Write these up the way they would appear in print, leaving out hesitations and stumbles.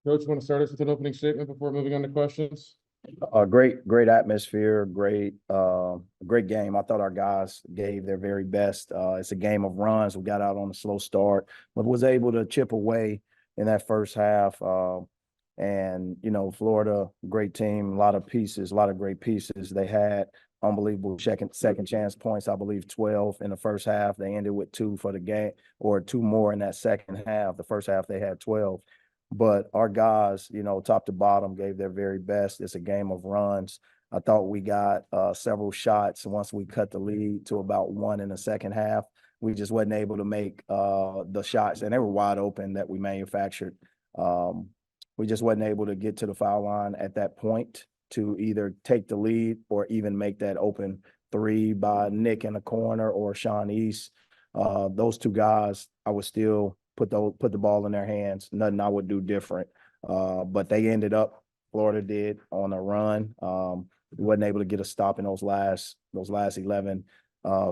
Coach, want to start us with an opening statement before moving on to questions? Great atmosphere, great game. I thought our guys gave their very best. It's a game of runs. We got out on a slow start, but was able to chip away in that first half. And Florida, great team, a lot of pieces, a lot of great pieces. They had unbelievable second chance points. I believe 12 in the first half. They ended with 2 for the game, or 2 more in that second half. The first half they had 12. But our guys, top to bottom, gave their very best. It's a game of runs. I thought we got several shots once we cut the lead to about 1 in the second half. We just wasn't able to make the shots, and they were wide open that we manufactured. We just wasn't able to get to the foul line at that point to either take the lead or even make that open 3 by Nick in the corner or Sean East. Those 2 guys, I would still put the ball in their hands. Nothing I would do different. But they ended up, Florida did, on a run. We wasn't able to get a stop in those last 11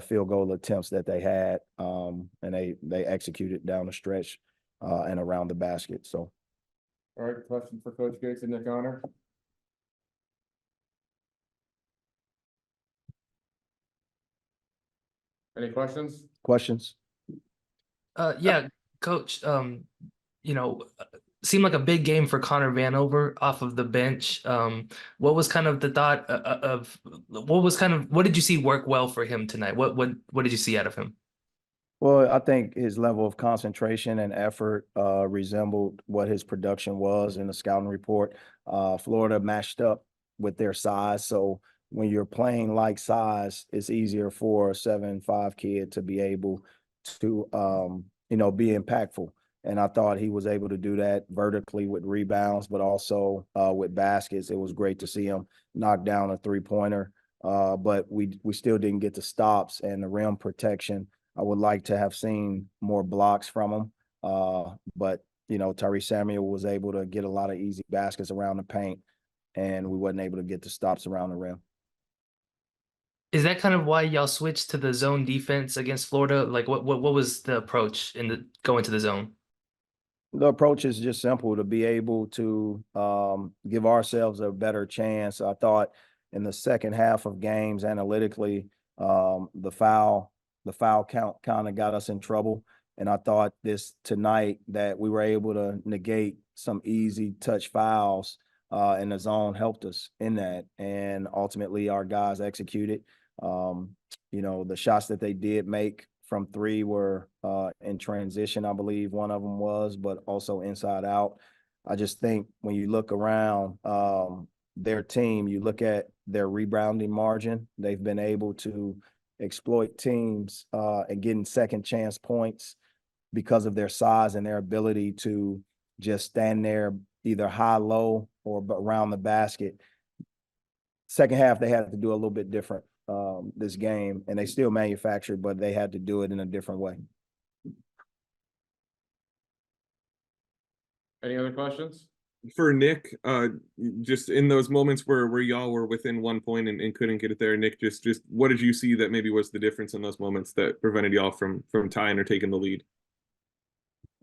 field goal attempts that they had. And they executed down the stretch and around the basket. So. All right, question for Coach Gates and Nick Honor. Any questions? Questions? Yeah, Coach, seemed like a big game for Connor Vanover off of the bench. What was kind of the thought what did you see work well for him tonight? What did you see out of him? Well, I think his level of concentration and effort resembled what his production was in the scouting report. Florida matched up with their size. So when you're playing like size, it's easier for a 7'5" kid to be able to, be impactful. And I thought he was able to do that vertically with rebounds, but also with baskets. It was great to see him knock down a 3-pointer, but we still didn't get the stops and the rim protection. I would like to have seen more blocks from him, but Tyrese Samuel was able to get a lot of easy baskets around the paint, and we wasn't able to get the stops around the rim. Is that kind of why y'all switched to the zone defense against Florida? Like, what was the approach in the going to the zone? The approach is just simple, to be able to give ourselves a better chance. I thought in the second half of games, analytically, the foul count kind of got us in trouble. And I thought tonight that we were able to negate some easy touch fouls, and the zone helped us in that. And ultimately our guys executed. The shots that they did make from 3 were in transition, I believe one of them was, but also inside out. I just think when you look around their team, you look at their rebounding margin, they've been able to exploit teams and getting second chance points because of their size and their ability to just stand there either high, low, or around the basket. Second half, they had to do a little bit different this game, and they still manufactured, but they had to do it in a different way. Any other questions? For Nick, just in those moments where y'all were within 1 point and couldn't get it there, Nick, just what did you see that maybe was the difference in those moments that prevented y'all from tying or taking the lead?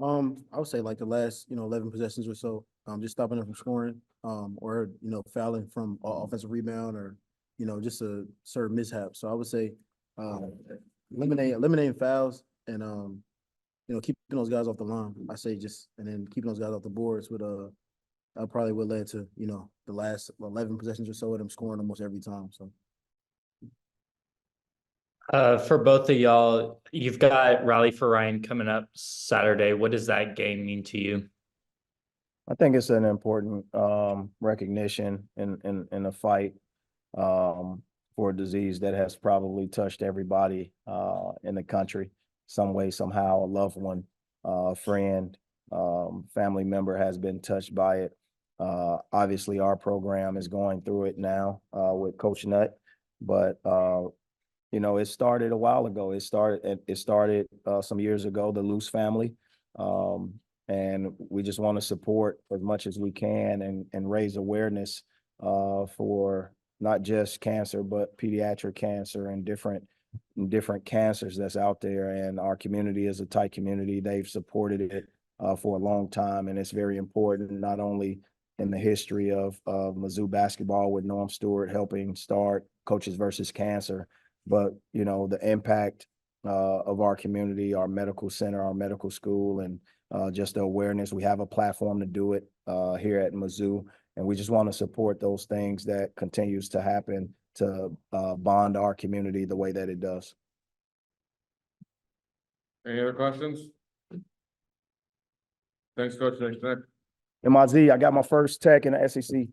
I would say like the last 11 possessions or so, just stopping them from scoring, or fouling from offensive rebound, or just a certain mishap. So I would say eliminating fouls and keeping those guys off the line. I say and then keeping those guys off the boards would probably would lead to the last 11 possessions or so of them scoring almost every time. So. For both of y'all, you've got Rally for Ryan coming up Saturday. What does that game mean to you? I think it's an important recognition in a fight for a disease that has probably touched everybody in the country, some way, somehow. A loved one, friend, family member has been touched by it. Obviously, our program is going through it now with Coach Nutt, but it started a while ago. It started some years ago, the Luce family. And we just want to support as much as we can and raise awareness for not just cancer, but pediatric cancer and different cancers that's out there. And our community is a tight community. They've supported it for a long time, and it's very important, not only in the history of Mizzou basketball with Norm Stewart helping start Coaches versus Cancer, but, you know, the impact of our community, our medical center, our medical school, and just the awareness. We have a platform to do it here at Mizzou, and we just want to support those things that continues to happen to bond our community the way that it does. Any other questions? Thanks, Coach. Thanks, Nick. MIZ, I got my first tech in the SEC.